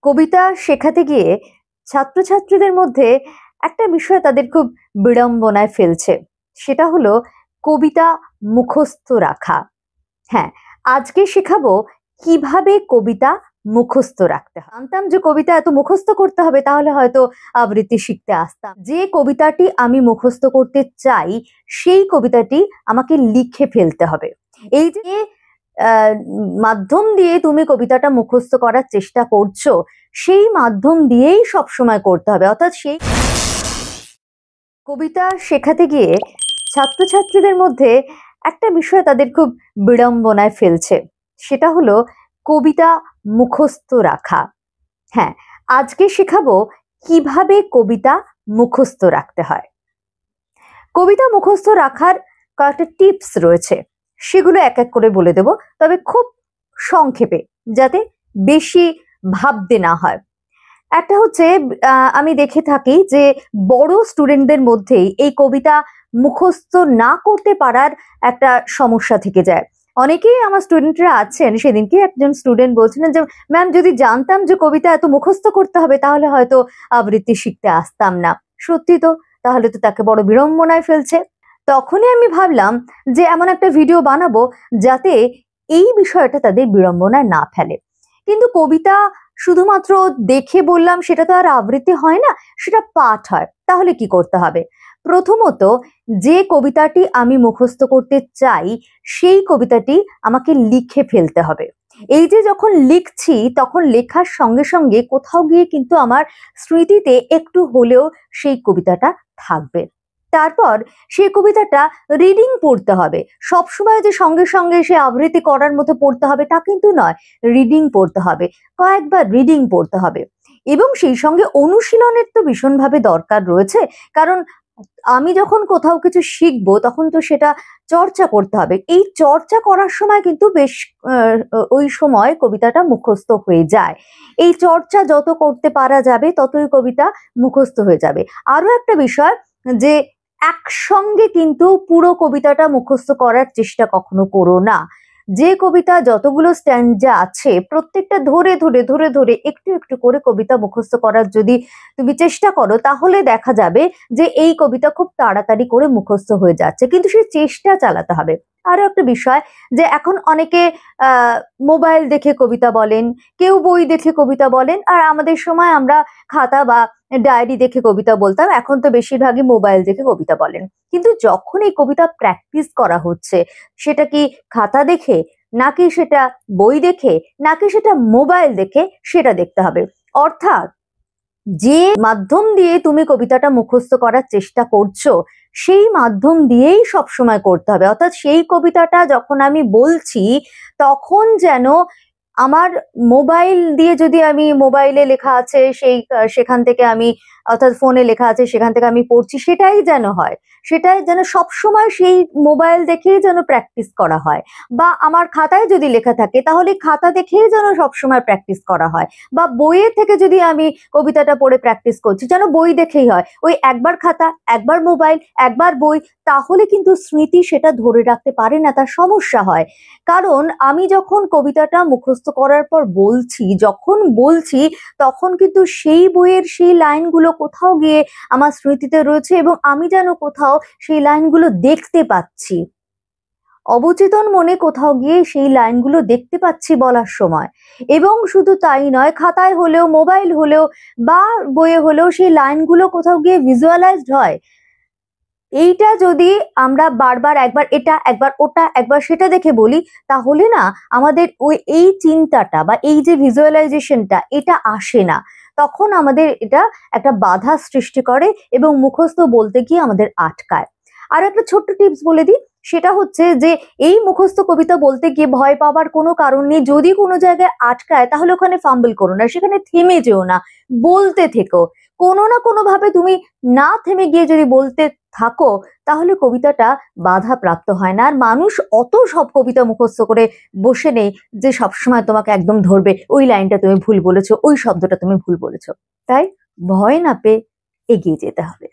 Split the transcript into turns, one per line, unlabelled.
কবিতা শেখাতে গিয়ে ছাত্রছাত্রীদের মধ্যে একটা বিষয় তাদের খুব বিড়ম্বনায় ফেলছে। সেটা হলো কবিতা মুখস্থ রাখা। হ্যাঁ, আজকে শেখাবো কিভাবে কবিতা মুখস্থ রাখতে হয়। জানতাম যে কবিতা এত মুখস্থ করতে হবে, তাহলে হয়তো আবৃত্তি শিখতে আসতাম। যে কবিতাটি আমি মুখস্থ করতে চাই সেই কবিতাটি আমাকে লিখে ফেলতে হবে। এই যে মাধ্যম দিয়ে তুমি কবিতাটা মুখস্থ করার চেষ্টা করছো, সেই মাধ্যম দিয়েই সবসময় করতে হবে। অর্থাৎ সেই কবিতা শেখাতে গিয়ে ছাত্রছাত্রীদের মধ্যে একটা বিষয় তাদের খুব বিড়ম্বনায় ফেলছে। সেটা হলো কবিতা মুখস্থ রাখা। হ্যাঁ, আজকে শেখাবো কিভাবে কবিতা মুখস্থ রাখতে হয়। কবিতা মুখস্থ রাখার কয়েকটা টিপস রয়েছে, সেগুলো এক এক করে বলে দেব, তবে খুব সংক্ষেপে, যাতে বেশি ভাবতে না হয়। একটা হচ্ছে, আমি দেখে থাকি যে বড় স্টুডেন্টদের মধ্যেই এই কবিতা মুখস্থ না করতে পারার একটা সমস্যা থেকে যায়। অনেকেই আমার স্টুডেন্টরা আছেন, সেদিনকে একজন স্টুডেন্ট বলছিলেন যে ম্যাম, যদি জানতাম যে কবিতা এত মুখস্থ করতে হবে তাহলে হয়তো আবৃত্তি শিখতে আসতাম না। সত্যি তো, তাহলে তো তাকে বড় বিড়ম্বনায় ফেলছে। তখনই আমি ভাবলাম যে এমন একটা ভিডিও বানাবো যাতে এই বিষয়টা তাদের বিড়ম্বনায় না ফেলে। কিন্তু কবিতা শুধুমাত্র দেখে বললাম সেটা তো আর আবৃত্তি হয় না, সেটা পাঠ হয়। তাহলে কি করতে হবে? প্রথমত, যে কবিতাটি আমি মুখস্থ করতে চাই সেই কবিতাটি আমাকে লিখে ফেলতে হবে। এই যে যখন লিখছি তখন লেখার সঙ্গে সঙ্গে কোথাও গিয়ে কিন্তু আমার স্মৃতিতে একটু হলেও সেই কবিতাটা থাকবে। তারপর সেই কবিতাটা রিডিং পড়তে হবে। সবসময় যে সঙ্গে সঙ্গে সে আবৃত্তি করার মতো পড়তে হবে তা কিন্তু নয়, রিডিং পড়তে হবে, কয়েকবার রিডিং পড়তে হবে। এবং সেই সঙ্গে অনুশীলনের তো ভীষণভাবে দরকার রয়েছে, কারণ আমি যখন কোথাও কিছু শিখবো তখন তো সেটা চর্চা করতে হবে। এই চর্চা করার সময় কিন্তু বেশ ওই সময় কবিতাটা মুখস্থ হয়ে যায়। এই চর্চা যত করতে পারা যাবে ততই কবিতা মুখস্থ হয়ে যাবে। আরো একটা বিষয়, যে একসঙ্গে কিন্তু পুরো কবিতাটা মুখস্থ করার চেষ্টা কখনো করো না। যে কবিতা যতগুলো স্ট্যান্জা আছে প্রত্যেকটা ধরে ধরে ধরে ধরে একটু একটু করে কবিতা মুখস্থ করার যদি তুমি চেষ্টা করো, তাহলে দেখা যাবে যে এই কবিতা খুব তাড়াতাড়ি করে মুখস্থ হয়ে যাচ্ছে। কিন্তু সেই চেষ্টা চালাতে হবে। আরো একটা বিষয়, যে এখন অনেকে মোবাইল দেখে কবিতা বলেন, কেউ বই দেখে কবিতা বলেন, আর আমাদের সময় আমরা খাতা বা ডায়েরি দেখে কবিতা বলতাম। এখন তো বেশিরভাগই মোবাইল দেখে কবিতা বলেন। কিন্তু যখন এই কবিতা প্র্যাকটিস করা হচ্ছে, সেটা কি খাতা দেখে, নাকি সেটা বই দেখে, নাকি সেটা মোবাইল দেখে, সেটা দেখতে হবে। অর্থাৎ যে মাধ্যম দিয়ে তুমি কবিতাটা মুখস্থ করার চেষ্টা করছো সেই মাধ্যম দিয়েই সবসময় করতে হবে। অর্থাৎ সেই কবিতাটা যখন আমি বলছি তখন যেন আমার মোবাইল দিয়ে, যদি আমি মোবাইলে লেখা আছে সেখান থেকে আমি, অর্থাৎ ফোনে লেখা আছে সেখান থেকে আমি পড়ছি, সেটাই যেন হয়, সেটাই যেন সবসময় সেই মোবাইল দেখেই যেন প্র্যাকটিস করা হয়। বা আমার খাতায় যদি লেখা থাকে তাহলে খাতা দেখেই যেন সবসময় প্র্যাকটিস করা হয়। বা বইয়ের থেকে যদি আমি কবিতাটা পড়ে প্র্যাকটিস করছি, যেন বই দেখেই হয়। ওই একবার খাতা, একবার মোবাইল, একবার বই, তাহলে কিন্তু স্মৃতি সেটা ধরে রাখতে পারে না, তার সমস্যা হয়। কারণ আমি যখন কবিতাটা মুখস্থ করার পর যখন বলছি তখন কিন্তু সেই বইয়ের সেই লাইনগুলো কোথাও গিয়ে আমার স্মৃতিতে রয়েছে, এবং আমি যেন কোথাও সেই লাইনগুলো দেখতে পাচ্ছি, অবচেতন মনে কোথাও গিয়ে সেই লাইনগুলো দেখতে পাচ্ছি বলার সময়। এবং শুধু তাই নয়, খাতায় হলেও, মোবাইল হলেও বা বইয়ে হলেও সেই লাইনগুলো কোথাও গিয়ে ভিজুয়ালাইজড হয়। এইটা যদি আমরা বারবার একবার এটা, একবার ওটা, একবার সেটা দেখে বলি, তাহলে না আমাদের এই চিন্তাটা বা এই যে ভিজুয়ালাইজেশনটা, এটা আসে না। তখন আমাদের এটা একটা বাধা সৃষ্টি করে এবং মুখস্থ বলতে গিয়ে আমাদের আটকায়। আর একটা ছোট্ট টিপস বলে দিই, সেটা হচ্ছে যে এই মুখস্থ কবিতা বলতে গিয়ে ভয় পাওয়ার কোনো কারণ নেই। যদি কোনো জায়গায় আটকায় তাহলে ওখানে ফাম্বল করো না, সেখানে থেমে যেও না, বলতে থেকো। কোনো না কোনো ভাবে তুমি না থেমে গিয়ে যদি বলতে থাকো তাহলে কবিতাটা বাধা প্রাপ্ত হয় না। আর মানুষ অত সব কবিতা মুখস্থ করে বসে নেই যে সবসময় তোমাকে একদম ধরবে, ওই লাইনটা তুমি ভুল বলেছো, ওই শব্দটা তুমি ভুল বলেছো। তাই ভয় না পেয়ে এগিয়ে যেতে হবে।